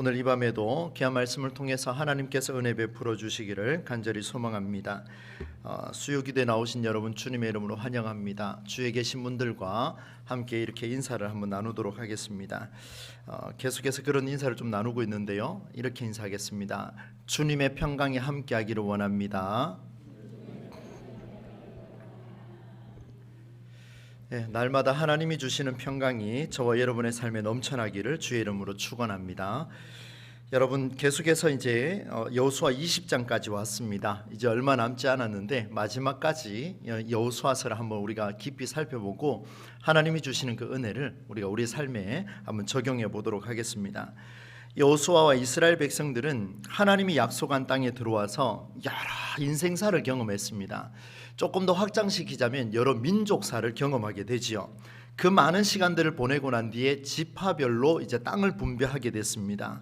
오늘 이 밤에도 귀한 말씀을 통해서 하나님께서 은혜 베풀어 주시기를 간절히 소망합니다. 수요기도에 나오신 여러분 주님의 이름으로 환영합니다. 주에 계신 분들과 함께 이렇게 인사를 한번 나누도록 하겠습니다. 계속해서 그런 인사를 좀 나누고 있는데요, 이렇게 인사하겠습니다. 주님의 평강이 함께하기를 원합니다. 날마다 하나님이 주시는 평강이 저와 여러분의 삶에 넘쳐나기를 주의 이름으로 축원합니다. 여러분, 계속해서 이제 여호수아 20장까지 왔습니다. 이제 얼마 남지 않았는데 마지막까지 여호수아서를 한번 우리가 깊이 살펴보고 하나님이 주시는 그 은혜를 우리가 우리 삶에 한번 적용해 보도록 하겠습니다. 여호수아와 이스라엘 백성들은 하나님이 약속한 땅에 들어와서 여러 인생사를 경험했습니다. 조금 더 확장시키자면 여러 민족사를 경험하게 되지요. 그 많은 시간들을 보내고 난 뒤에 지파별로 이제 땅을 분배하게 됐습니다.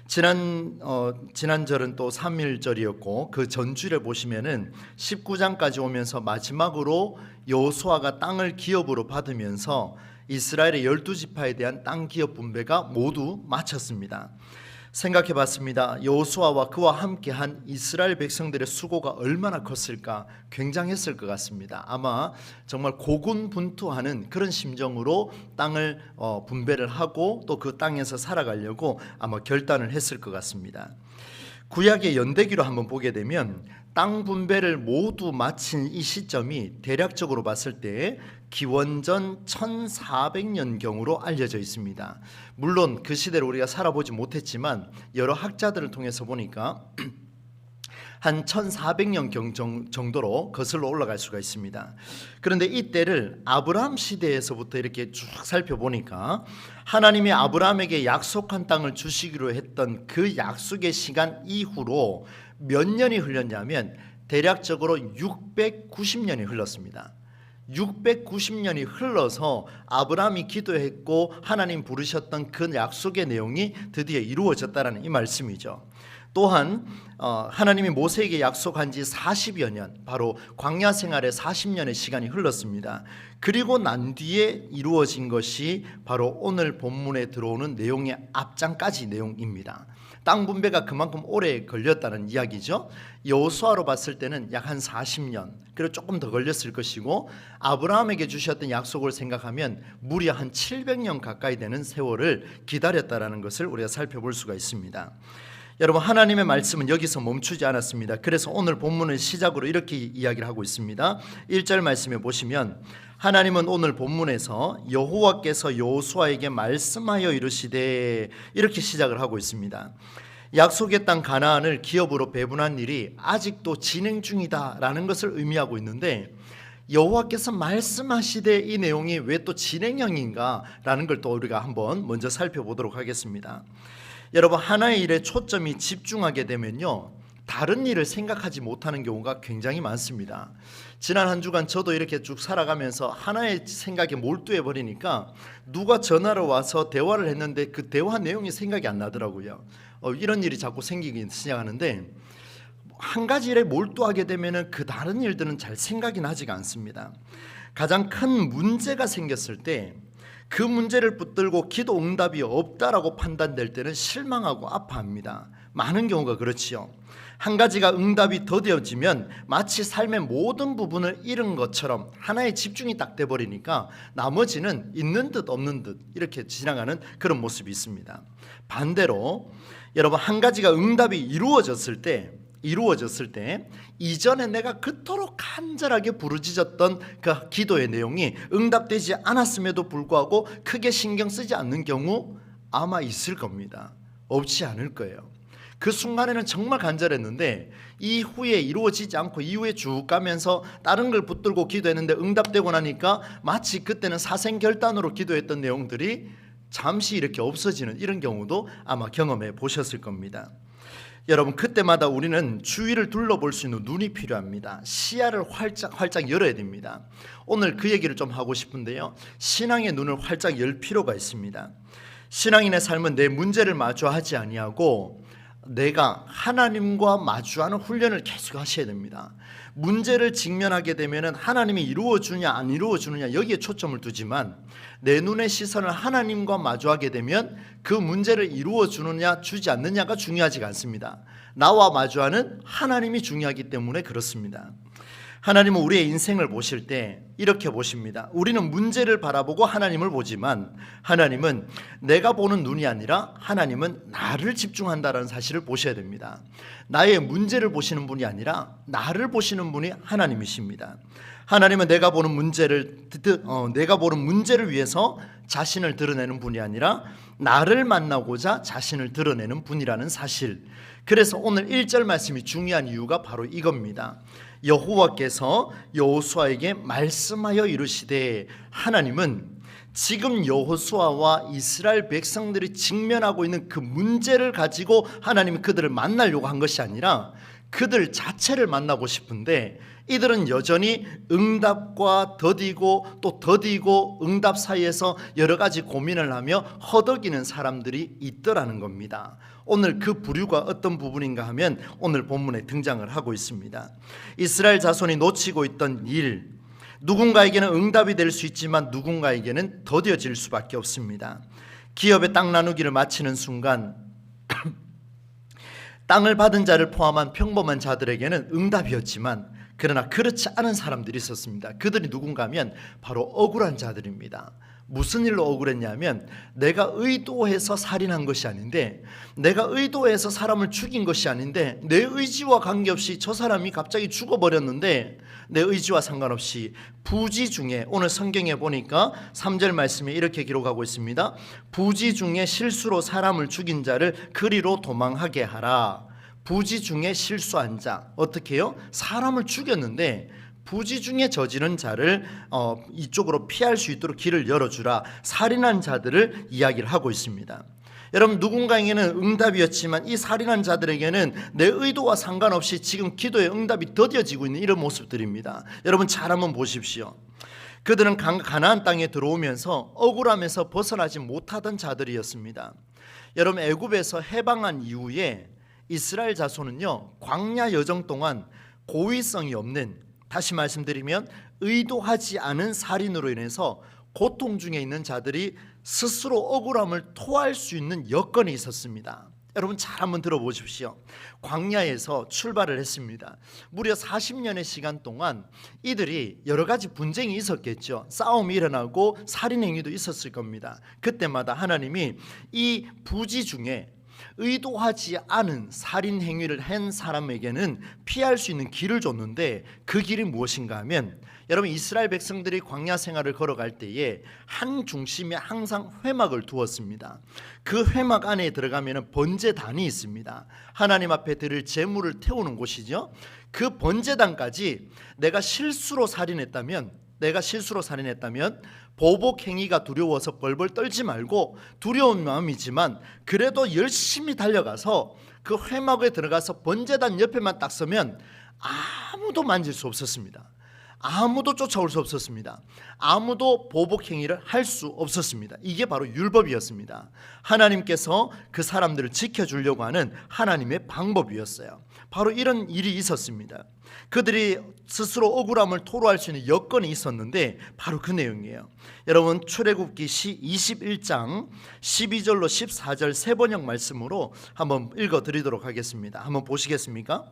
지난절은 또 3일절이었고 그 전주일에 보시면은 19장까지 오면서 마지막으로 여호수아가 땅을 기업으로 받으면서 이스라엘의 12지파에 대한 땅 기업 분배가 모두 마쳤습니다. 생각해 봤습니다. 여호수아와 그와 함께한 이스라엘 백성들의 수고가 얼마나 컸을까? 굉장했을 것 같습니다. 아마 정말 고군분투하는 그런 심정으로 땅을 분배를 하고 또 그 땅에서 살아가려고 아마 결단을 했을 것 같습니다. 구약의 연대기로 한번 보게 되면 땅 분배를 모두 마친 이 시점이 대략적으로 봤을 때 기원전 1400년경으로 알려져 있습니다. 물론 그 시대를 우리가 살아보지 못했지만 여러 학자들을 통해서 보니까 한 1400년경 정도로 거슬러 올라갈 수가 있습니다. 그런데 이때를 아브라함 시대에서부터 이렇게 쭉 살펴보니까 하나님이 아브라함에게 약속한 땅을 주시기로 했던 그 약속의 시간 이후로 몇 년이 흘렀냐면 대략적으로 690년이 흘렀습니다. 690년이 흘러서 아브라함이 기도했고 하나님 부르셨던 그 약속의 내용이 드디어 이루어졌다는 이 말씀이죠. 또한 하나님이 모세에게 약속한 지 40여 년, 바로 광야 생활의 40년의 시간이 흘렀습니다. 그리고 난 뒤에 이루어진 것이 바로 오늘 본문에 들어오는 내용의 앞장까지 내용입니다. 땅 분배가 그만큼 오래 걸렸다는 이야기죠. 여호수아로 봤을 때는 약 한 40년, 그리고 조금 더 걸렸을 것이고 아브라함에게 주셨던 약속을 생각하면 무려 한 700년 가까이 되는 세월을 기다렸다는 것을 우리가 살펴볼 수가 있습니다. 여러분, 하나님의 말씀은 여기서 멈추지 않았습니다. 그래서 오늘 본문을 시작으로 이렇게 이야기를 하고 있습니다. 1절 말씀에 보시면 하나님은 오늘 본문에서 여호와께서 여호수아에게 말씀하여 이르시되, 이렇게 시작을 하고 있습니다. 약속의 땅 가나안을 기업으로 배분한 일이 아직도 진행 중이다라는 것을 의미하고 있는데, 여호와께서 말씀하시되 이 내용이 왜 또 진행형인가라는 걸 또 우리가 한번 먼저 살펴보도록 하겠습니다. 여러분, 하나의 일에 초점이 집중하게 되면요, 다른 일을 생각하지 못하는 경우가 굉장히 많습니다. 지난 한 주간 저도 이렇게 쭉 살아가면서 하나의 생각에 몰두해 버리니까 누가 전화를 와서 대화를 했는데 그 대화 내용이 생각이 안 나더라고요. 이런 일이 자꾸 생기기 시작하는데, 한 가지 일에 몰두하게 되면 그 다른 일들은 잘 생각이 나지가 않습니다. 가장 큰 문제가 생겼을 때 그 문제를 붙들고 기도 응답이 없다라고 판단될 때는 실망하고 아파합니다. 많은 경우가 그렇지요. 한 가지가 응답이 더뎌지면 마치 삶의 모든 부분을 잃은 것처럼 하나에 집중이 딱 돼버리니까 나머지는 있는 듯 없는 듯 이렇게 지나가는 그런 모습이 있습니다. 반대로 여러분, 한 가지가 응답이 이루어졌을 때 이전에 내가 그토록 간절하게 부르짖었던 그 기도의 내용이 응답되지 않았음에도 불구하고 크게 신경 쓰지 않는 경우 아마 있을 겁니다. 없지 않을 거예요. 그 순간에는 정말 간절했는데 이후에 이루어지지 않고 이후에 쭉 가면서 다른 걸 붙들고 기도했는데 응답되고 나니까 마치 그때는 사생결단으로 기도했던 내용들이 잠시 이렇게 없어지는 이런 경우도 아마 경험해 보셨을 겁니다. 여러분, 그때마다 우리는 주위를 둘러볼 수 있는 눈이 필요합니다. 시야를 활짝 열어야 됩니다. 오늘 그 얘기를 좀 하고 싶은데요, 신앙의 눈을 활짝 열 필요가 있습니다. 신앙인의 삶은 내 문제를 마주하지 아니하고 내가 하나님과 마주하는 훈련을 계속 하셔야 됩니다. 문제를 직면하게 되면 하나님이 이루어주냐 안 이루어주느냐 여기에 초점을 두지만 내 눈의 시선을 하나님과 마주하게 되면 그 문제를 이루어주느냐 주지 않느냐가 중요하지 않습니다. 나와 마주하는 하나님이 중요하기 때문에 그렇습니다. 하나님은 우리의 인생을 보실 때 이렇게 보십니다. 우리는 문제를 바라보고 하나님을 보지만 하나님은 내가 보는 눈이 아니라 하나님은 나를 집중한다는 사실을 보셔야 됩니다. 나의 문제를 보시는 분이 아니라 나를 보시는 분이 하나님이십니다. 하나님은 내가 보는 문제를 위해서 자신을 드러내는 분이 아니라 나를 만나고자 자신을 드러내는 분이라는 사실. 그래서 오늘 1절 말씀이 중요한 이유가 바로 이겁니다. 여호와께서 여호수아에게 말씀하여 이르시되, 하나님은 지금 여호수아와 이스라엘 백성들이 직면하고 있는 그 문제를 가지고 하나님이 그들을 만나려고 한 것이 아니라 그들 자체를 만나고 싶은데 이들은 여전히 응답과 더디고 또 더디고 응답 사이에서 여러 가지 고민을 하며 허덕이는 사람들이 있더라는 겁니다. 오늘 그 부류가 어떤 부분인가 하면 오늘 본문에 등장을 하고 있습니다. 이스라엘 자손이 놓치고 있던 일, 누군가에게는 응답이 될 수 있지만 누군가에게는 더뎌질 수밖에 없습니다. 기업의 땅 나누기를 마치는 순간 땅을 받은 자를 포함한 평범한 자들에게는 응답이었지만 그러나 그렇지 않은 사람들이 있었습니다. 그들이 누군가 하면 바로 억울한 자들입니다. 무슨 일로 억울했냐면 내가 의도해서 살인한 것이 아닌데, 내가 의도해서 사람을 죽인 것이 아닌데 내 의지와 관계없이 저 사람이 갑자기 죽어버렸는데 내 의지와 상관없이 부지 중에, 오늘 성경에 보니까 3절 말씀에 이렇게 기록하고 있습니다. 부지 중에 실수로 사람을 죽인 자를 그리로 도망하게 하라. 부지 중에 실수한 자, 어떻게 해요? 사람을 죽였는데 부지 중에 저지른 자를 이쪽으로 피할 수 있도록 길을 열어주라. 살인한 자들을 이야기를 하고 있습니다. 여러분, 누군가에게는 응답이었지만 이 살인한 자들에게는 내 의도와 상관없이 지금 기도의 응답이 더뎌지고 있는 이런 모습들입니다. 여러분 잘 한번 보십시오. 그들은 가나안 땅에 들어오면서 억울함에서 벗어나지 못하던 자들이었습니다. 여러분, 애굽에서 해방한 이후에 이스라엘 자손은요, 광야 여정 동안 고의성이 없는, 다시 말씀드리면 의도하지 않은 살인으로 인해서 고통 중에 있는 자들이 스스로 억울함을 토할 수 있는 여건이 있었습니다. 여러분 잘 한번 들어보십시오. 광야에서 출발을 했습니다. 무려 40년의 시간 동안 이들이 여러 가지 분쟁이 있었겠죠. 싸움이 일어나고 살인 행위도 있었을 겁니다. 그때마다 하나님이 이 부지 중에 의도하지 않은 살인 행위를 한 사람에게는 피할 수 있는 길을 줬는데 그 길이 무엇인가 하면, 여러분 이스라엘 백성들이 광야 생활을 걸어갈 때에 한 중심에 항상 회막을 두었습니다. 그 회막 안에 들어가면 번제단이 있습니다. 하나님 앞에 드릴 제물을 태우는 곳이죠. 그 번제단까지 내가 실수로 살인했다면 보복 행위가 두려워서 벌벌 떨지 말고, 두려운 마음이지만 그래도 열심히 달려가서 그 회막에 들어가서 번제단 옆에만 딱 서면 아무도 만질 수 없었습니다. 아무도 쫓아올 수 없었습니다. 아무도 보복 행위를 할 수 없었습니다. 이게 바로 율법이었습니다. 하나님께서 그 사람들을 지켜주려고 하는 하나님의 방법이었어요. 바로 이런 일이 있었습니다. 그들이 스스로 억울함을 토로할 수 있는 여건이 있었는데 바로 그 내용이에요. 여러분 출애굽기 21장 12절로 14절 세 번역 말씀으로 한번 읽어드리도록 하겠습니다. 한번 보시겠습니까?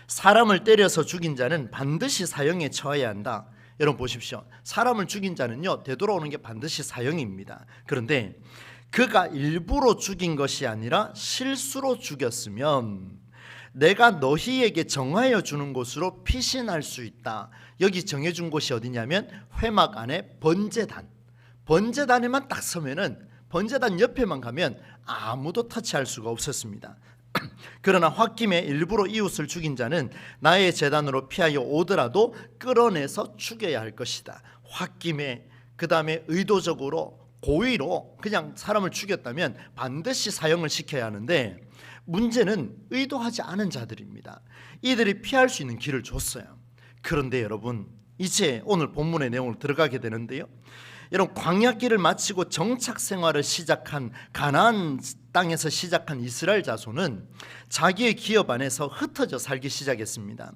사람을 때려서 죽인 자는 반드시 사형에 처해야 한다. 여러분 보십시오. 사람을 죽인 자는요, 되돌아오는 게 반드시 사형입니다. 그런데 그가 일부러 죽인 것이 아니라 실수로 죽였으면 내가 너희에게 정하여 주는 곳으로 피신할 수 있다. 여기 정해준 곳이 어디냐면 회막 안에 번제단에만 딱 서면은, 번제단 옆에만 가면 아무도 터치할 수가 없었습니다. 그러나 홧김에 일부러 이웃을 죽인 자는 나의 제단으로 피하여 오더라도 끌어내서 죽여야 할 것이다. 홧김에, 그 다음에 의도적으로 고의로 그냥 사람을 죽였다면 반드시 사형을 시켜야 하는데, 문제는 의도하지 않은 자들입니다. 이들이 피할 수 있는 길을 줬어요. 그런데 여러분, 이제 오늘 본문의 내용으로 들어가게 되는데요, 여러분 광야길을 마치고 정착 생활을 시작한 가나안 땅에서 시작한 이스라엘 자손은 자기의 기업 안에서 흩어져 살기 시작했습니다.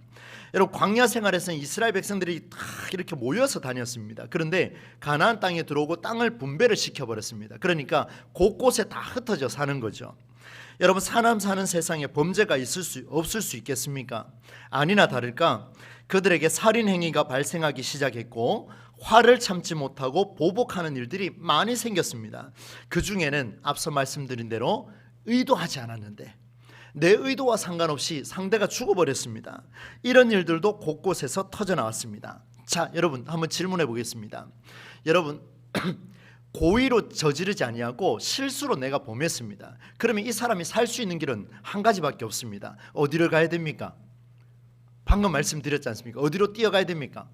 여러분, 광야 생활에서는 이스라엘 백성들이 다 이렇게 모여서 다녔습니다. 그런데 가나안 땅에 들어오고 땅을 분배를 시켜버렸습니다. 그러니까 곳곳에 다 흩어져 사는 거죠. 여러분, 사람 사는 세상에 범죄가 없을 수 있겠습니까? 아니나 다를까 그들에게 살인 행위가 발생하기 시작했고 화를 참지 못하고 보복하는 일들이 많이 생겼습니다. 그 중에는 앞서 말씀드린 대로 의도하지 않았는데 내 의도와 상관없이 상대가 죽어버렸습니다. 이런 일들도 곳곳에서 터져나왔습니다. 자, 여러분 한번 질문해 보겠습니다. 여러분, 고의로 저지르지 아니하고 실수로 내가 범했습니다. 그러면 이 사람이 살 수 있는 길은 한 가지밖에 없습니다. 어디를 가야 됩니까? 방금 말씀드렸지 않습니까? 어디로 뛰어가야 됩니까?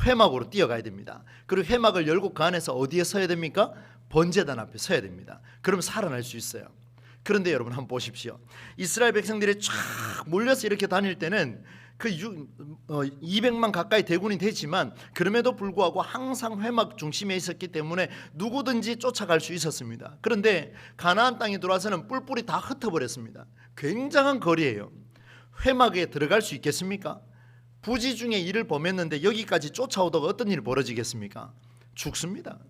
회막으로 뛰어가야 됩니다. 그리고 회막을 열고 그 안에서 어디에 서야 됩니까? 번제단 앞에 서야 됩니다. 그럼 살아날 수 있어요. 그런데 여러분 한번 보십시오. 이스라엘 백성들이 쫙 몰려서 이렇게 다닐 때는 그 200만 가까이 대군이 되지만 그럼에도 불구하고 항상 회막 중심에 있었기 때문에 누구든지 쫓아갈 수 있었습니다. 그런데 가나안 땅에 들어와서는 뿔뿔이 다 흩어버렸습니다. 굉장한 거리예요. 회막에 들어갈 수 있겠습니까? 부지 중에 일을 범했는데 여기까지 쫓아오다가 어떤 일이 벌어지겠습니까? 죽습니다.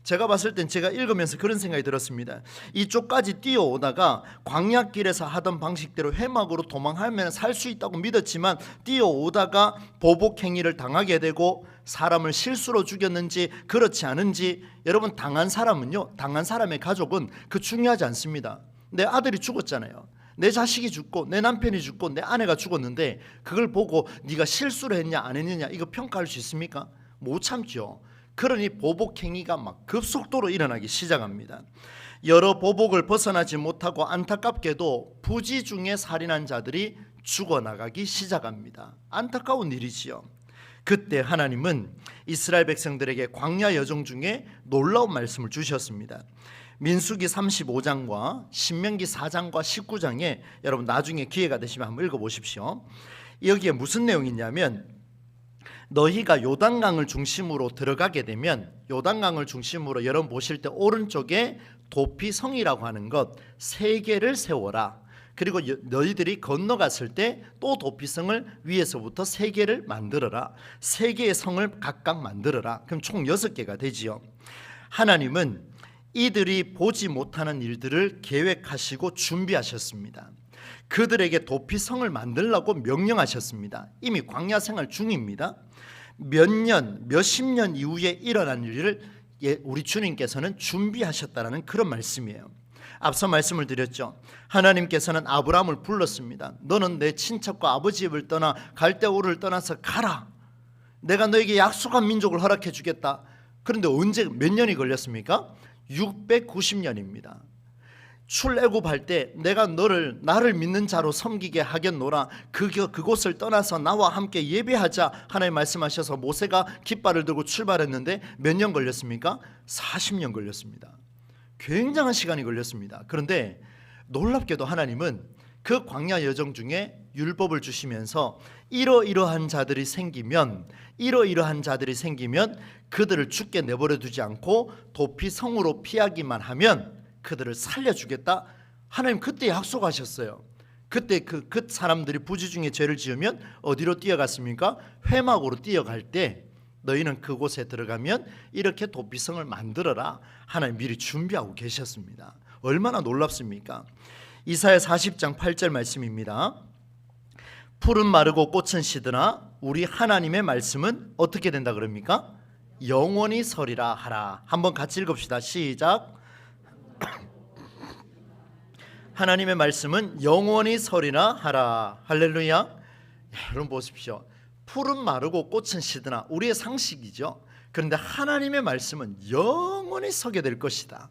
제가 봤을 땐 제가 읽으면서 그런 생각이 들었습니다. 이쪽까지 뛰어오다가 광야길에서 하던 방식대로 회막으로 도망하면 살 수 있다고 믿었지만 뛰어오다가 보복 행위를 당하게 되고 사람을 실수로 죽였는지 그렇지 않은지, 여러분 당한 사람은요, 당한 사람의 가족은 그 중요하지 않습니다. 내 아들이 죽었잖아요. 내 자식이 죽고 내 남편이 죽고 내 아내가 죽었는데 그걸 보고 네가 실수를 했냐 안 했느냐 이거 평가할 수 있습니까? 못 참죠. 그러니 보복 행위가 막 급속도로 일어나기 시작합니다. 여러 보복을 벗어나지 못하고 안타깝게도 부지 중에 살인한 자들이 죽어나가기 시작합니다. 안타까운 일이지요. 그때 하나님은 이스라엘 백성들에게 광야 여정 중에 놀라운 말씀을 주셨습니다. 민수기 35장과 신명기 4장과 19장에 여러분 나중에 기회가 되시면 한번 읽어보십시오. 여기에 무슨 내용이냐면 너희가 요단강을 중심으로 들어가게 되면, 요단강을 중심으로 여러분 보실 때 오른쪽에 도피성이라고 하는 것 3개를 세워라. 그리고 너희들이 건너갔을 때 또 도피성을 위에서부터 3개를 만들어라. 3개의 성을 각각 만들어라. 그럼 총 6개가 되지요. 하나님은 이들이 보지 못하는 일들을 계획하시고 준비하셨습니다. 그들에게 도피성을 만들라고 명령하셨습니다. 이미 광야 생활 중입니다. 몇십 년 이후에 일어난 일을 우리 주님께서는 준비하셨다라는 그런 말씀이에요. 앞서 말씀을 드렸죠. 하나님께서는 아브라함을 불렀습니다. 너는 내 친척과 아버지 집을 떠나 갈대우르를 떠나서 가라. 내가 너에게 약속한 민족을 허락해 주겠다. 그런데 언제 몇 년이 걸렸습니까? 690년입니다. 출애굽할 때 내가 나를 믿는 자로 섬기게 하겠노라. 그곳을 떠나서 나와 함께 예배하자 하나님 말씀하셔서 모세가 깃발을 들고 출발했는데 몇 년 걸렸습니까? 40년 걸렸습니다. 굉장한 시간이 걸렸습니다. 그런데 놀랍게도 하나님은 그 광야 여정 중에 율법을 주시면서 이러이러한 자들이 생기면 그들을 죽게 내버려 두지 않고 도피성으로 피하기만 하면 그들을 살려주겠다. 하나님 그때 약속하셨어요. 그때 그 사람들이 부지 중에 죄를 지으면 어디로 뛰어갔습니까? 회막으로 뛰어갈 때 너희는 그곳에 들어가면 이렇게 도피성을 만들어라. 하나님 미리 준비하고 계셨습니다. 얼마나 놀랍습니까? 이사야 40장 8절 말씀입니다. 풀은 마르고 꽃은 시드나 우리 하나님의 말씀은 어떻게 된다 그럽니까? 영원히 서리라 하라. 한번 같이 읽읍시다. 시작. 하나님의 말씀은 영원히 서리라 하라. 할렐루야. 여러분 보십시오. 풀은 마르고 꽃은 시드나 우리의 상식이죠. 그런데 하나님의 말씀은 영원히 서게 될 것이다.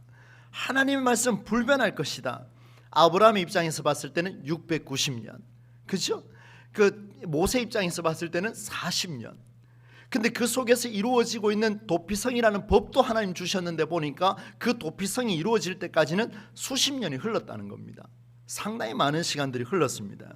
하나님의 말씀은 불변할 것이다. 아브라함의 입장에서 봤을 때는 690년, 그죠? 그 모세 입장에서 봤을 때는 40년. 근데 그 속에서 이루어지고 있는 도피성이라는 법도 하나님 주셨는데 보니까 그 도피성이 이루어질 때까지는 수십 년이 흘렀다는 겁니다. 상당히 많은 시간들이 흘렀습니다.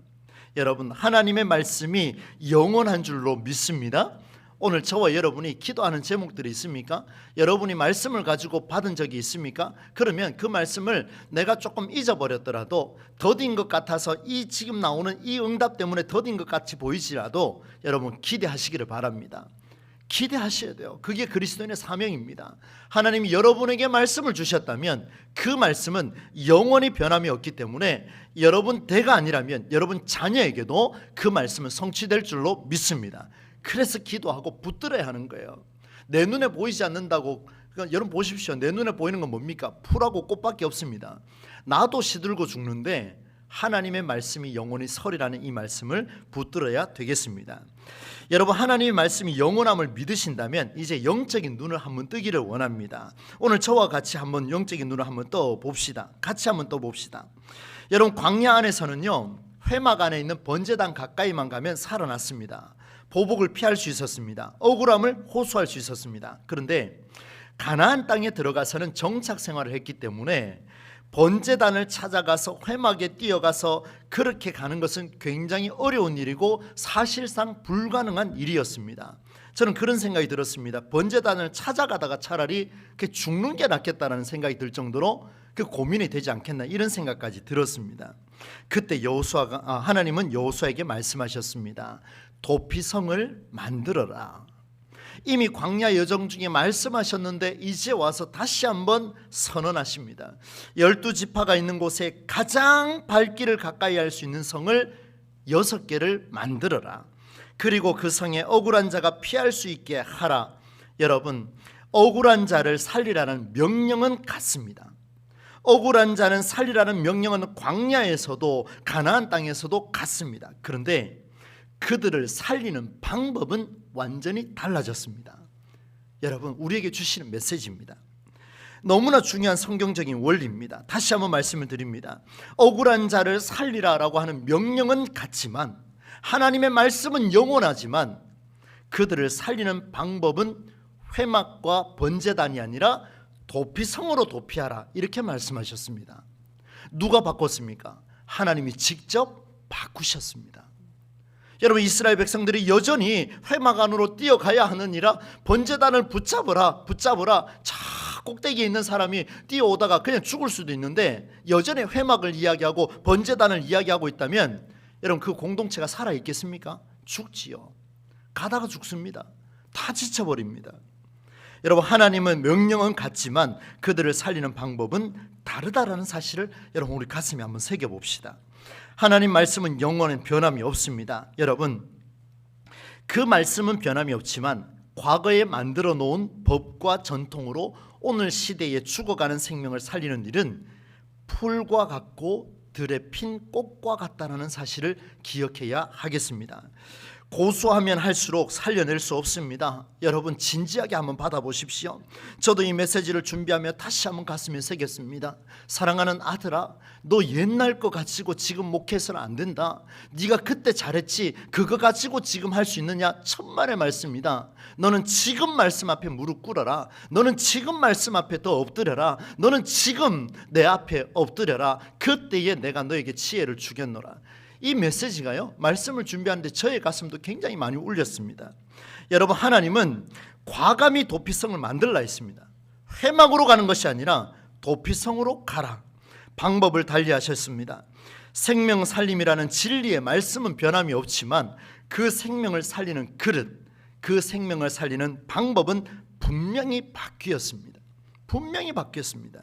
여러분, 하나님의 말씀이 영원한 줄로 믿습니다. 오늘 저와 여러분이 기도하는 제목들이 있습니까? 여러분이 말씀을 가지고 받은 적이 있습니까? 그러면 그 말씀을 내가 조금 잊어버렸더라도 더딘 것 같아서 이 지금 나오는 이 응답 때문에 더딘 것 같이 보이지라도 여러분 기대하시기를 바랍니다. 기대하셔야 돼요. 그게 그리스도인의 사명입니다. 하나님이 여러분에게 말씀을 주셨다면 그 말씀은 영원히 변함이 없기 때문에 여러분 대가 아니라면 여러분 자녀에게도 그 말씀은 성취될 줄로 믿습니다. 그래서 기도하고 붙들어야 하는 거예요. 내 눈에 보이지 않는다고, 그러니까 여러분 보십시오. 내 눈에 보이는 건 뭡니까? 풀하고 꽃밖에 없습니다. 나도 시들고 죽는데 하나님의 말씀이 영원히 설이라는 이 말씀을 붙들어야 되겠습니다. 여러분, 하나님의 말씀이 영원함을 믿으신다면 이제 영적인 눈을 한번 뜨기를 원합니다. 오늘 저와 같이 한번 영적인 눈을 한번 떠 봅시다. 같이 한번 떠 봅시다. 여러분, 광야 안에서는요, 회막 안에 있는 번제단 가까이만 가면 살아났습니다. 보복을 피할 수 있었습니다. 억울함을 호소할 수 있었습니다. 그런데 가나안 땅에 들어가서는 정착 생활을 했기 때문에 번제단을 찾아가서 회막에 뛰어가서 그렇게 가는 것은 굉장히 어려운 일이고 사실상 불가능한 일이었습니다. 저는 그런 생각이 들었습니다. 번제단을 찾아가다가 차라리 죽는 게 낫겠다는 생각이 들 정도로 그 고민이 되지 않겠나 이런 생각까지 들었습니다. 그때 하나님은 여호수아에게 말씀하셨습니다. 도피성을 만들어라. 이미 광야 여정 중에 말씀하셨는데 이제 와서 다시 한번 선언하십니다. 12지파가 있는 곳에 가장 발길을 가까이 할 수 있는 성을 6개를 만들어라. 그리고 그 성에 억울한 자가 피할 수 있게 하라. 여러분, 억울한 자를 살리라는 명령은 같습니다. 억울한 자는 살리라는 명령은 광야에서도 가나안 땅에서도 같습니다. 그런데 그들을 살리는 방법은 완전히 달라졌습니다. 여러분, 우리에게 주시는 메시지입니다. 너무나 중요한 성경적인 원리입니다. 다시 한번 말씀을 드립니다. 억울한 자를 살리라라고 하는 명령은 같지만 하나님의 말씀은 영원하지만 그들을 살리는 방법은 회막과 번제단이 아니라 도피성으로 도피하라 이렇게 말씀하셨습니다. 누가 바꿨습니까? 하나님이 직접 바꾸셨습니다. 여러분, 이스라엘 백성들이 여전히 회막 안으로 뛰어가야 하느니라 번제단을 붙잡으라 저 꼭대기에 있는 사람이 뛰어오다가 그냥 죽을 수도 있는데 여전히 회막을 이야기하고 번제단을 이야기하고 있다면 여러분, 그 공동체가 살아있겠습니까? 죽지요. 가다가 죽습니다. 다 지쳐버립니다. 여러분, 하나님은 명령은 같지만 그들을 살리는 방법은 다르다라는 사실을 여러분 우리 가슴에 한번 새겨봅시다. 하나님 말씀은 영원한 변함이 없습니다. 여러분, 그 말씀은 변함이 없지만 과거에 만들어 놓은 법과 전통으로 오늘 시대에 죽어가는 생명을 살리는 일은 풀과 같고 들에 핀 꽃과 같다는 사실을 기억해야 하겠습니다. 고수하면 할수록 살려낼 수 없습니다. 여러분, 진지하게 한번 받아보십시오. 저도 이 메시지를 준비하며 다시 한번 가슴에 새겼습니다. 사랑하는 아들아, 너 옛날 거 가지고 지금 목회해서는 안 된다. 네가 그때 잘했지 그거 가지고 지금 할 수 있느냐? 천만의 말씀이다. 너는 지금 말씀 앞에 무릎 꿇어라. 너는 지금 말씀 앞에 더 엎드려라. 너는 지금 내 앞에 엎드려라. 그때에 내가 너에게 지혜를 주겠노라. 이 메시지가요, 말씀을 준비하는데 저의 가슴도 굉장히 많이 울렸습니다. 여러분, 하나님은 과감히 도피성을 만들라 했습니다. 회막으로 가는 것이 아니라 도피성으로 가라. 방법을 달리하셨습니다. 생명 살림이라는 진리의 말씀은 변함이 없지만 그 생명을 살리는 그릇, 그 생명을 살리는 방법은 분명히 바뀌었습니다. 분명히 바뀌었습니다.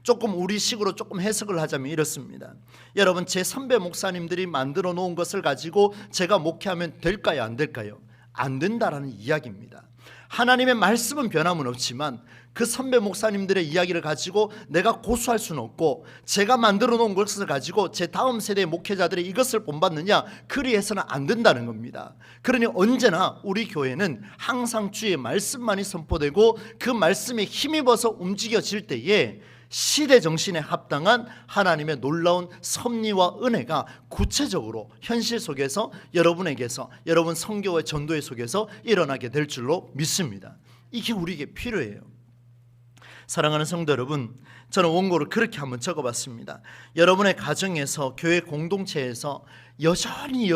조금 우리식으로 조금 해석을 하자면 이렇습니다. 여러분, 제 선배 목사님들이 만들어 놓은 것을 가지고 제가 목회하면 될까요? 안 될까요? 안 된다라는 이야기입니다. 하나님의 말씀은 변함은 없지만 그 선배 목사님들의 이야기를 가지고 내가 고수할 수는 없고 제가 만들어 놓은 것을 가지고 제 다음 세대의 목회자들이 이것을 본받느냐, 그리해서는 안 된다는 겁니다. 그러니 언제나 우리 교회는 항상 주의 말씀만이 선포되고 그 말씀에 힘입어서 움직여질 때에 시대 정신에 합당한 하나님의 놀라운 섭리와 은혜가 구체적으로 현실 속에서 여러분에게서, 여러분 선교와 전도의 속에서 일어나게 될 줄로 믿습니다. 이게 우리에게 필요해요. 사랑하는 성도 여러분, 저는 원고를 그렇게 한번 적어봤습니다. 여러분의 가정에서, 교회 공동체에서 여전히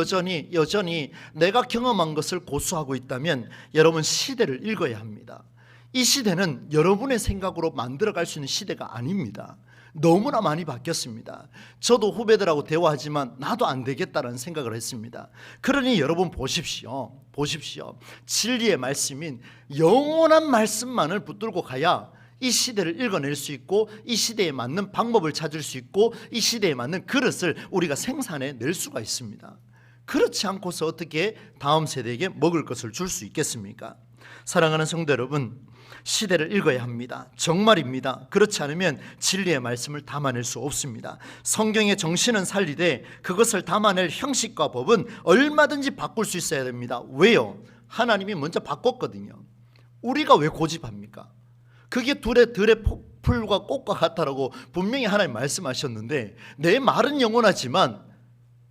내가 경험한 것을 고수하고 있다면 여러분 시대를 읽어야 합니다. 이 시대는 여러분의 생각으로 만들어갈 수 있는 시대가 아닙니다. 너무나 많이 바뀌었습니다. 저도 후배들하고 대화하지만 나도 안 되겠다는 생각을 했습니다. 그러니 여러분 보십시오. 진리의 말씀인 영원한 말씀만을 붙들고 가야 이 시대를 읽어낼 수 있고, 이 시대에 맞는 방법을 찾을 수 있고, 이 시대에 맞는 그릇을 우리가 생산해 낼 수가 있습니다. 그렇지 않고서 어떻게 다음 세대에게 먹을 것을 줄 수 있겠습니까? 사랑하는 성도 여러분, 시대를 읽어야 합니다. 정말입니다. 그렇지 않으면 진리의 말씀을 담아낼 수 없습니다. 성경의 정신은 살리되 그것을 담아낼 형식과 법은 얼마든지 바꿀 수 있어야 됩니다. 왜요? 하나님이 먼저 바꿨거든요. 우리가 왜 고집합니까? 그게 들의 풀과 꽃과 같다라고 분명히 하나님 말씀하셨는데, 내 말은 영원하지만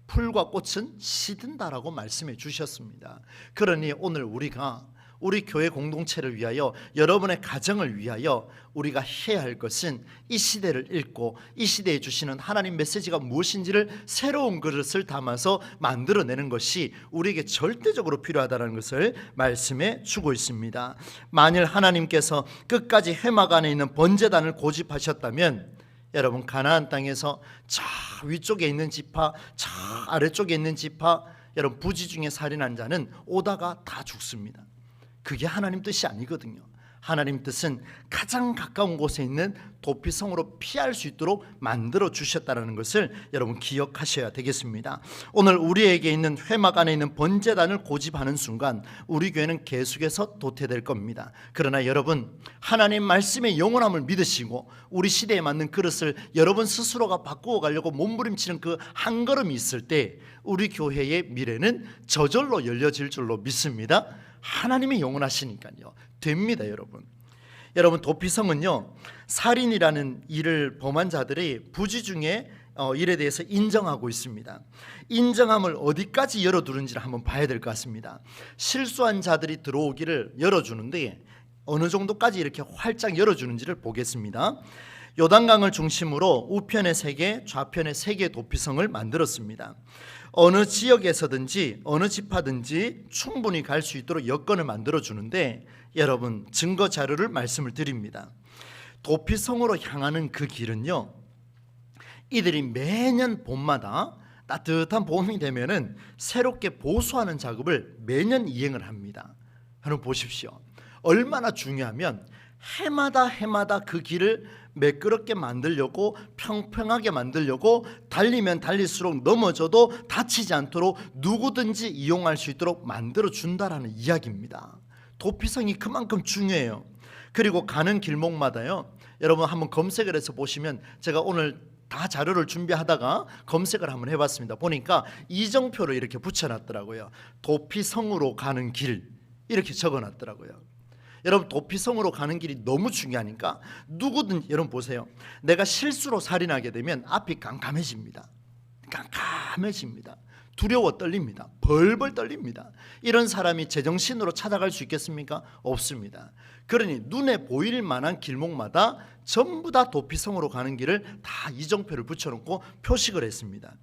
풀과 꽃은 시든다라고 말씀해 주셨습니다. 그러니 오늘 우리가 우리 교회 공동체를 위하여, 여러분의 가정을 위하여 우리가 해야 할 것은 이 시대를 읽고 이 시대에 주시는 하나님 메시지가 무엇인지를 새로운 그릇을 담아서 만들어내는 것이 우리에게 절대적으로 필요하다는 것을 말씀해 주고 있습니다. 만일 하나님께서 끝까지 회막 안에 있는 번제단을 고집하셨다면 여러분, 가나안 땅에서 저 위쪽에 있는 지파, 저 아래쪽에 있는 지파, 여러분 부지 중에 살인한 자는 오다가 다 죽습니다. 그게 하나님 뜻이 아니거든요. 하나님 뜻은 가장 가까운 곳에 있는 도피성으로 피할 수 있도록 만들어 주셨다는 것을 여러분 기억하셔야 되겠습니다. 오늘 우리에게 있는 회막 안에 있는 번제단을 고집하는 순간 우리 교회는 계속해서 도태될 겁니다. 그러나 여러분, 하나님 말씀의 영원함을 믿으시고 우리 시대에 맞는 그릇을 여러분 스스로가 바꾸어 가려고 몸부림치는 그 한 걸음이 있을 때 우리 교회의 미래는 저절로 열려질 줄로 믿습니다. 하나님이 영원하시니까요. 됩니다, 여러분. 여러분, 도피성은요, 살인이라는 일을 범한 자들의 부지 중에 일에 대해서 인정하고 있습니다. 인정함을 어디까지 열어두는지를 한번 봐야 될 것 같습니다. 실수한 자들이 들어오기를 열어주는데 어느 정도까지 이렇게 활짝 열어주는지를 보겠습니다. 요단강을 중심으로 우편에 3개, 좌편에 3개의 도피성을 만들었습니다. 어느 지역에서든지 어느 지파든지 충분히 갈 수 있도록 여건을 만들어주는데, 여러분 증거 자료를 말씀을 드립니다. 도피성으로 향하는 그 길은요, 이들이 매년 봄마다 따뜻한 봄이 되면은 새롭게 보수하는 작업을 매년 이행을 합니다. 여러분 보십시오. 얼마나 중요하면 해마다 그 길을 매끄럽게 만들려고, 평평하게 만들려고, 달리면 달릴수록 넘어져도 다치지 않도록 누구든지 이용할 수 있도록 만들어준다라는 이야기입니다. 도피성이 그만큼 중요해요. 그리고 가는 길목마다요, 여러분 한번 검색을 해서 보시면, 제가 오늘 다 자료를 준비하다가 검색을 한번 해봤습니다. 보니까 이정표를 이렇게 붙여놨더라고요. 도피성으로 가는 길 이렇게 적어놨더라고요. 여러분, 도피성으로 가는 길이 너무 중요하니까 누구든, 여러분 보세요. 내가 실수로 살인하게 되면 앞이 깜깜해집니다. 두려워 떨립니다. 벌벌 떨립니다. 이런 사람이 제정신으로 찾아갈 수 있겠습니까? 없습니다. 그러니 눈에 보일 만한 길목마다 전부 다 도피성으로 가는 길을 다 이정표를 붙여놓고 표식을 했습니다.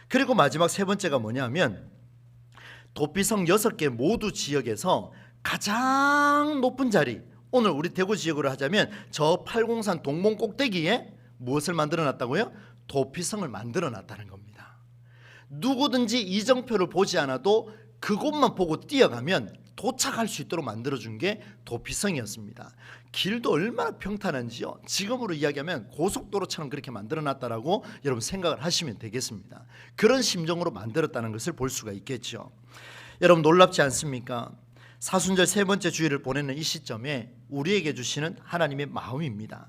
그리고 마지막 3번째가 뭐냐면, 도피성 6개 모두 지역에서 가장 높은 자리, 오늘 우리 대구 지역으로 하자면 저 팔공산 동봉 꼭대기에 무엇을 만들어 놨다고요? 도피성을 만들어 놨다는 겁니다. 누구든지 이정표를 보지 않아도 그곳만 보고 뛰어가면 도착할 수 있도록 만들어준 게 도피성이었습니다. 길도 얼마나 평탄한지요, 지금으로 이야기하면 고속도로처럼 그렇게 만들어 놨다라고 여러분 생각을 하시면 되겠습니다. 그런 심정으로 만들었다는 것을 볼 수가 있겠죠. 여러분 놀랍지 않습니까? 사순절 3번째 주일을 보내는 이 시점에 우리에게 주시는 하나님의 마음입니다.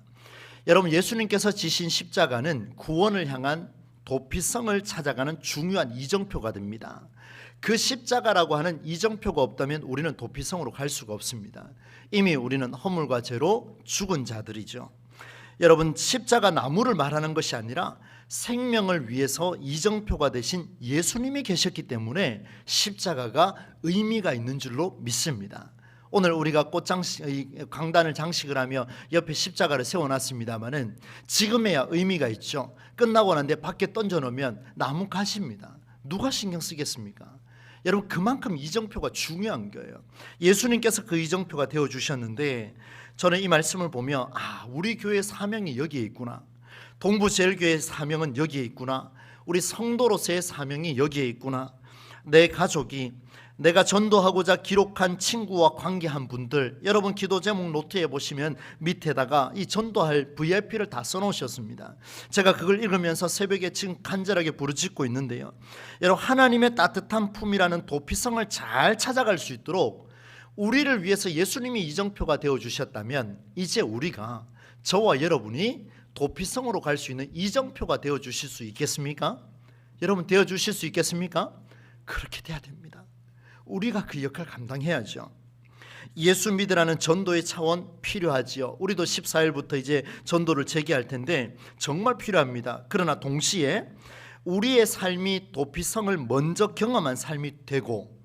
여러분, 예수님께서 지신 십자가는 구원을 향한 도피성을 찾아가는 중요한 이정표가 됩니다. 그 십자가라고 하는 이정표가 없다면 우리는 도피성으로 갈 수가 없습니다. 이미 우리는 허물과 죄로 죽은 자들이죠. 여러분, 십자가 나무를 말하는 것이 아니라 생명을 위해서 이정표가 되신 예수님이 계셨기 때문에 십자가가 의미가 있는 줄로 믿습니다. 오늘 우리가 강단을 장식을 하며 옆에 십자가를 세워놨습니다마는 지금에야 의미가 있죠. 끝나고 난데 밖에 던져놓으면 나무 가시입니다. 누가 신경 쓰겠습니까? 여러분, 그만큼 이정표가 중요한 거예요. 예수님께서 그 이정표가 되어주셨는데, 저는 이 말씀을 보며 우리 교회 사명이 여기에 있구나, 동부제일교회의 사명은 여기에 있구나, 우리 성도로서의 사명이 여기에 있구나, 내 가족이, 내가 전도하고자 기록한 친구와 관계한 분들, 여러분 기도 제목 노트에 보시면 밑에다가 이 전도할 VIP를 다 써놓으셨습니다. 제가 그걸 읽으면서 새벽에 지금 간절하게 부르짖고 있는데요, 여러분, 하나님의 따뜻한 품이라는 도피성을 잘 찾아갈 수 있도록 우리를 위해서 예수님이 이정표가 되어주셨다면, 이제 우리가, 저와 여러분이 도피성으로 갈 수 있는 이정표가 되어주실 수 있겠습니까? 여러분, 되어주실 수 있겠습니까? 그렇게 돼야 됩니다. 우리가 그 역할을 감당해야죠. 예수 믿으라는 전도의 차원 필요하지요. 우리도 14일부터 이제 전도를 재개할 텐데 정말 필요합니다. 그러나 동시에 우리의 삶이 도피성을 먼저 경험한 삶이 되고,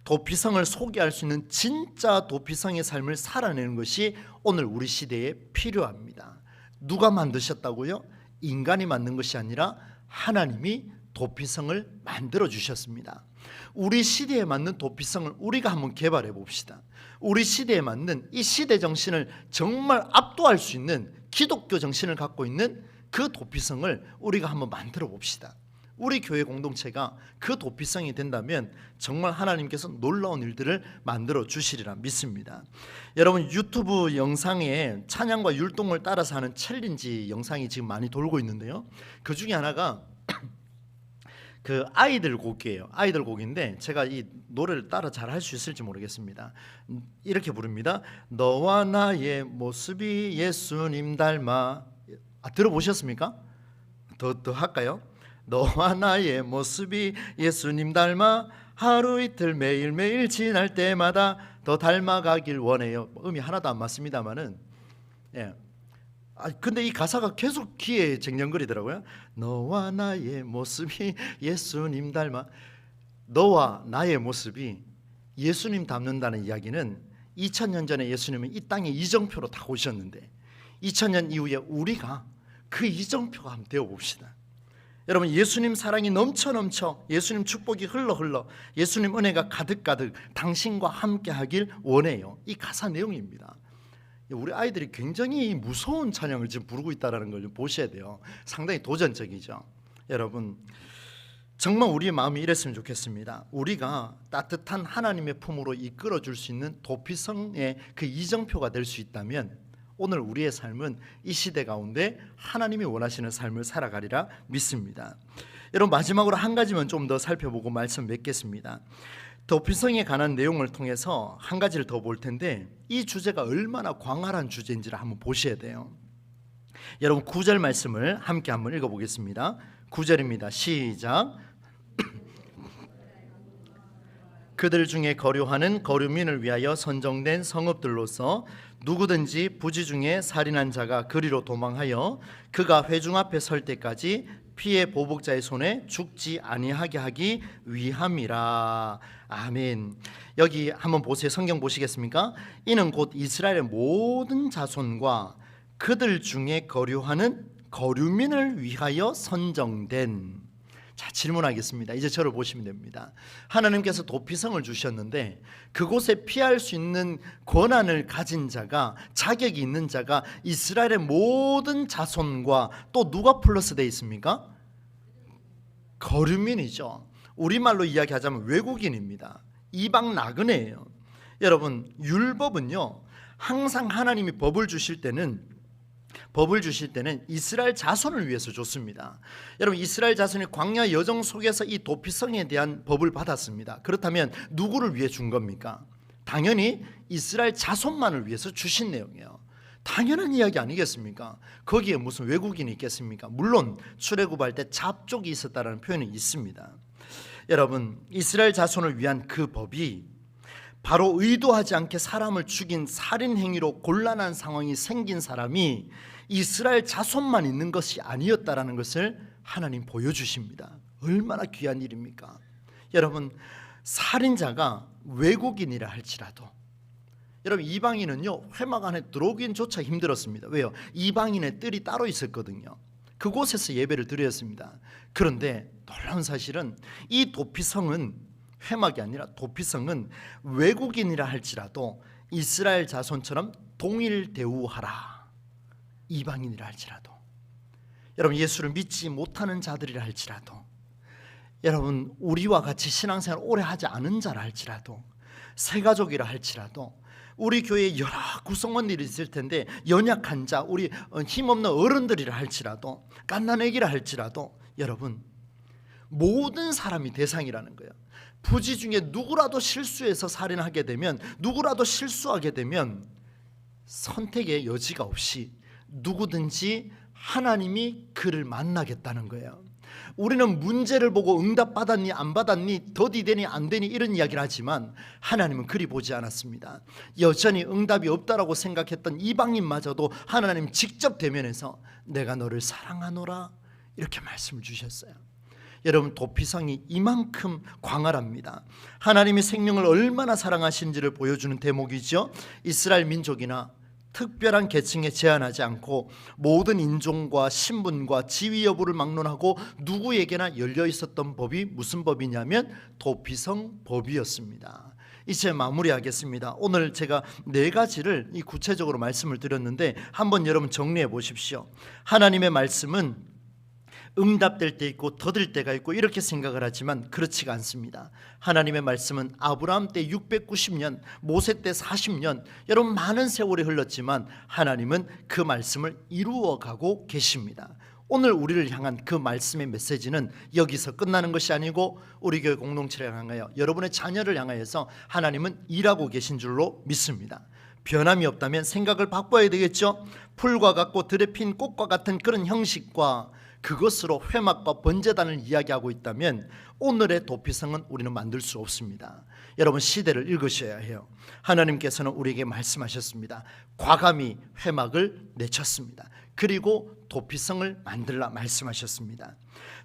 도피성을 소개할 수 있는 진짜 도피성의 삶을 살아내는 것이 오늘 우리 시대에 필요합니다. 누가 만드셨다고요? 인간이 만든 것이 아니라 하나님이 도피성을 만들어 주셨습니다. 우리 시대에 맞는 도피성을 우리가 한번 개발해 봅시다. 우리 시대에 맞는, 이 시대 정신을 정말 압도할 수 있는 기독교 정신을 갖고 있는 그 도피성을 우리가 한번 만들어 봅시다. 우리 교회 공동체가 그 도피성이 된다면 정말 하나님께서 놀라운 일들을 만들어 주시리라 믿습니다. 여러분, 유튜브 영상에 찬양과 율동을 따라서 하는 챌린지 영상이 지금 많이 돌고 있는데요, 그 중에 하나가 그 아이들 곡이에요. 아이들 곡인데 제가 이 노래를 따라 잘 할 수 있을지 모르겠습니다. 이렇게 부릅니다. 너와 나의 모습이 예수님 닮아. 들어보셨습니까? 더 할까요? 너와 나의 모습이 예수님 닮아 하루 이틀 매일매일 지날 때마다 더 닮아가길 원해요. 음이 하나도 안 맞습니다만은, 근데 이 가사가 계속 귀에 쟁쟁거리더라고요. 너와 나의 모습이 예수님 닮아. 너와 나의 모습이 예수님 닮는다는 이야기는 2000년 전에 예수님은 이 땅에 이정표로 다 오셨는데 2000년 이후에 우리가 그 이정표가 한번 되어봅시다. 여러분, 예수님 사랑이 넘쳐 예수님 축복이 흘러 예수님 은혜가 가득 당신과 함께 하길 원해요. 이 가사 내용입니다. 우리 아이들이 굉장히 무서운 찬양을 지금 부르고 있다는 걸 보셔야 돼요. 상당히 도전적이죠. 여러분, 정말 우리의 마음이 이랬으면 좋겠습니다. 우리가 따뜻한 하나님의 품으로 이끌어 줄 수 있는 도피성의 그 이정표가 될 수 있다면 오늘 우리의 삶은 이 시대 가운데 하나님이 원하시는 삶을 살아가리라 믿습니다. 여러분, 마지막으로 한 가지만 좀 더 살펴보고 말씀 맺겠습니다. 도피성에 관한 내용을 통해서 한 가지를 더 볼 텐데, 이 주제가 얼마나 광활한 주제인지를 한번 보셔야 돼요. 여러분, 9절 말씀을 함께 한번 읽어보겠습니다. 9절입니다. 시작. 그들 중에 거류하는 거류민을 위하여 선정된 성읍들로서 누구든지 부지 중에 살인한 자가 그리로 도망하여 그가 회중 앞에 설 때까지 피해 보복자의 손에 죽지 아니하게 하기 위함이라. 아멘. 여기 한번 보세요. 성경 보시겠습니까? 이는 곧 이스라엘의 모든 자손과 그들 중에 거류하는 거류민을 위하여 선정된. 자, 질문하겠습니다. 이제 저를 보시면 됩니다. 하나님께서 도피성을 주셨는데 그곳에 피할 수 있는 권한을 가진 자가, 자격이 있는 자가 이스라엘의 모든 자손과 또 누가 플러스 되어 있습니까? 거류민이죠. 우리말로 이야기하자면 외국인입니다. 이방 나그네예요. 여러분, 율법은요, 항상 하나님이 법을 주실 때는 이스라엘 자손을 위해서 줬습니다. 여러분, 이스라엘 자손이 광야 여정 속에서 이 도피성에 대한 법을 받았습니다. 그렇다면 누구를 위해 준 겁니까? 당연히 이스라엘 자손만을 위해서 주신 내용이에요. 당연한 이야기 아니겠습니까? 거기에 무슨 외국인이 있겠습니까? 물론 출애굽할 때 잡족이 있었다는 표현이 있습니다. 여러분, 이스라엘 자손을 위한 그 법이 바로 의도하지 않게 사람을 죽인 살인 행위로 곤란한 상황이 생긴 사람이 이스라엘 자손만 있는 것이 아니었다라는 것을 하나님 보여주십니다. 얼마나 귀한 일입니까? 여러분, 살인자가 외국인이라 할지라도 여러분 이방인은요 회막 안에 들어오긴조차 힘들었습니다. 왜요? 이방인의 뜰이 따로 있었거든요. 그곳에서 예배를 드렸습니다. 그런데 놀라운 사실은 이 도피성은 회막이 아니라 도피성은 외국인이라 할지라도 이스라엘 자손처럼 동일 대우하라. 이방인이라 할지라도, 여러분 예수를 믿지 못하는 자들이라 할지라도, 여러분 우리와 같이 신앙생활 오래 하지 않은 자라 할지라도, 새가족이라 할지라도, 우리 교회에 여러 구성원들이 있을 텐데 연약한 자, 우리 힘없는 어른들이라 할지라도, 갓난애기라 할지라도, 여러분 모든 사람이 대상이라는 거예요. 부지 중에 누구라도 실수해서 살인하게 되면, 누구라도 실수하게 되면 선택의 여지가 없이 누구든지 하나님이 그를 만나겠다는 거예요. 우리는 문제를 보고 응답 받았니 안 받았니, 더디 되니 안 되니 이런 이야기를 하지만 하나님은 그리 보지 않았습니다. 여전히 응답이 없다라고 생각했던 이방인마저도 하나님 직접 대면해서 내가 너를 사랑하노라 이렇게 말씀을 주셨어요. 여러분 도피성이 이만큼 광활합니다. 하나님이 생명을 얼마나 사랑하신지를 보여주는 대목이죠. 이스라엘 민족이나 특별한 계층에 제한하지 않고 모든 인종과 신분과 지위 여부를 막론하고 누구에게나 열려 있었던 법이 무슨 법이냐면 도피성 법이었습니다. 이제 마무리하겠습니다. 오늘 제가 4가지를 구체적으로 말씀을 드렸는데 한번 여러분 정리해 보십시오. 하나님의 말씀은 응답될 때 있고 더딜 때가 있고 이렇게 생각을 하지만 그렇지가 않습니다. 하나님의 말씀은 아브라함 때 690년, 모세 때 40년, 여러분 많은 세월이 흘렀지만 하나님은 그 말씀을 이루어가고 계십니다. 오늘 우리를 향한 그 말씀의 메시지는 여기서 끝나는 것이 아니고 우리 교회 공동체를 향하여, 여러분의 자녀를 향하여서 하나님은 일하고 계신 줄로 믿습니다. 변함이 없다면 생각을 바꿔야 되겠죠. 풀과 같고 들에 핀 꽃과 같은 그런 형식과 그것으로 회막과 번제단을 이야기하고 있다면 오늘의 도피성은 우리는 만들 수 없습니다. 여러분 시대를 읽으셔야 해요. 하나님께서는 우리에게 말씀하셨습니다. 과감히 회막을 내쳤습니다. 그리고 도피성을 만들라 말씀하셨습니다.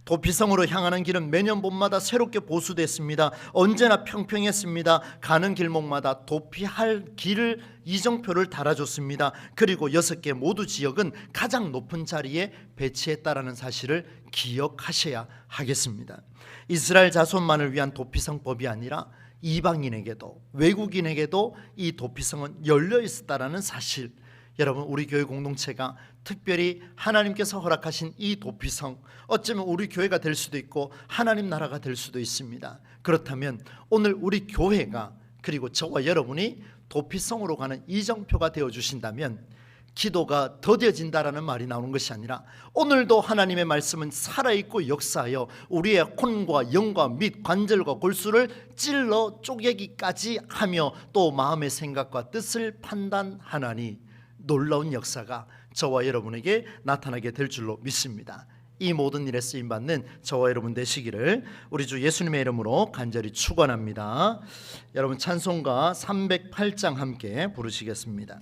도피성으로 향하는 길은 매년 봄마다 새롭게 보수됐습니다. 언제나 평평했습니다. 가는 길목마다 도피할 길을 이정표를 달아줬습니다. 그리고 6개 모두 지역은 가장 높은 자리에 배치했다라는 사실을 기억하셔야 하겠습니다. 이스라엘 자손만을 위한 도피성법이 아니라 이방인에게도 외국인에게도 이 도피성은 열려 있었다라는 사실, 여러분 우리 교회 공동체가 특별히 하나님께서 허락하신 이 도피성, 어쩌면 우리 교회가 될 수도 있고 하나님 나라가 될 수도 있습니다. 그렇다면 오늘 우리 교회가, 그리고 저와 여러분이 도피성으로 가는 이정표가 되어주신다면 기도가 더뎌진다라는 말이 나오는 것이 아니라 오늘도 하나님의 말씀은 살아있고 역사하여 우리의 혼과 영과 및 관절과 골수를 찔러 쪼개기까지 하며 또 마음의 생각과 뜻을 판단하나니 놀라운 역사가 저와 여러분에게 나타나게 될 줄로 믿습니다. 이 모든 일에 쓰임받는 저와 여러분 되시기를 우리 주 예수님의 이름으로 간절히 축원합니다. 여러분 찬송가 308장 함께 부르시겠습니다.